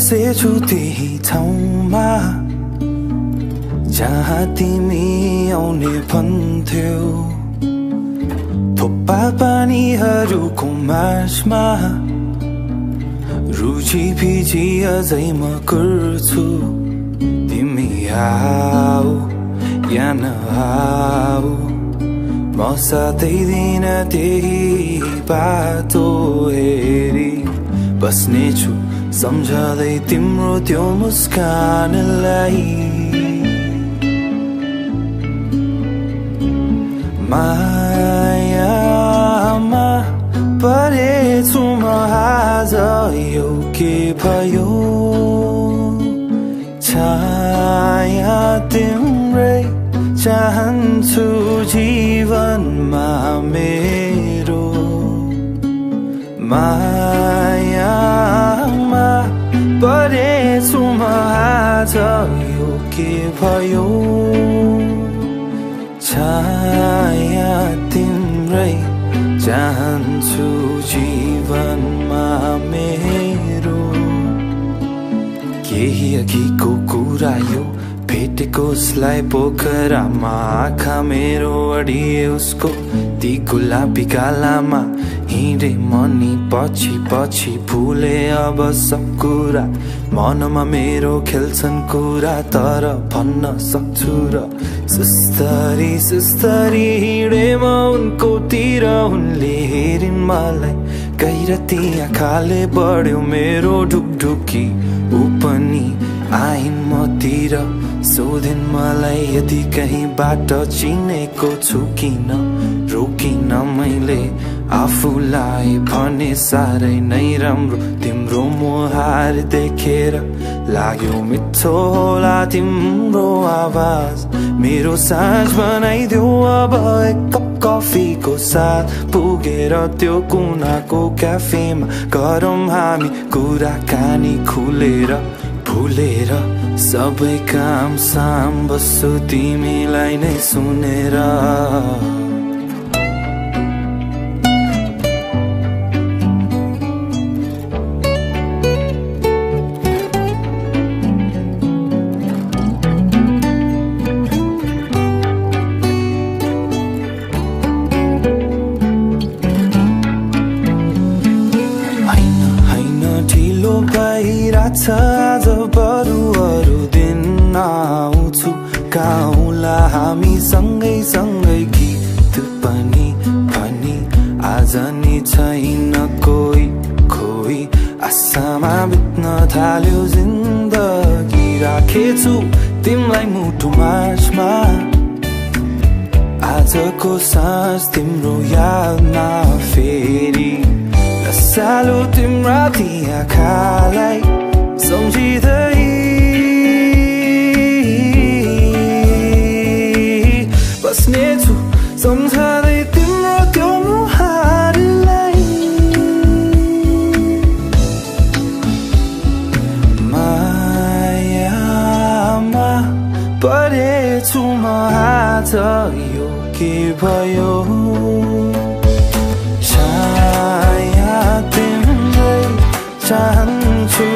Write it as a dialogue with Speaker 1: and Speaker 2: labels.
Speaker 1: बसेछु त्यही ठाउँमा जहाँ तिमी आउने भन्थ्यौ थोपा पानीहरूको माझमा रुचि पिजी अझै म गर्छु तिमी आऊ या नआऊ म साथै दिन त्यही बाटो हेरी बस्नेछु सम्झँदै तिम्रो त्यो मुस्कानलाई मायामा परेछु म आज यो के भयो छाया तिम्रै चाहन्छु जीवनमा मेरो मायामा परेछु म आज यो के भयो छाया तिम्रै चाहन्छु जीवनमा मेरो केही अघिको कुरा यो भेटेको उसलाई पोखरामा आँखा मेरो अडिए उसको ती गुलाबी गालामा हिँडे मनी पछि पछि भुले अब सब कुरा मनमा मेरो खेल्छन् कुरा तर भन्न सक्छु र सुस्तरी सुस्तरी हिँडे म उनको तिर उनले हेरिन् मलाई गैरती आँखाले बढ्यो मेरो ढुकढुकी ऊ पनि आइन् मतिर सोधिन् मलाई यदि कहीँ बाटो चिनेको छु किन रोकिन मैले आफूलाई भने साह्रै नै राम्रो तिम्रो मुहार देखेर लाग्यो मिठो होला तिम्रो आवाज मेरो साँझ बनाइदेऊ अब एक कप कफीको साथ पुगेर त्यो कुनाको क्याफेमा गरौँ हामी कुराकानी खुलेर भुलेर सबै काम साम बस्छु तिमीलाई नै सुनेर छ आज बरु अरू दिन आउँछु गाउँला हामी सँगै सँगै गीत पनि भनी आज नि छैन कोही खोई आशामा बित्न थाल्यो जिन्दगी राखेछु तिमीलाई मुटु माझमा आजको साँझ तिम्रो यादमा फेरि सालो तिम्रा ती आँखालाई सम्झिँदै बस्नेछु सम्झँदै तिम्रो त्यो मुहारलाई मायामा परेछु म आज यो के भयो छाया तिम्रै चाहन्छु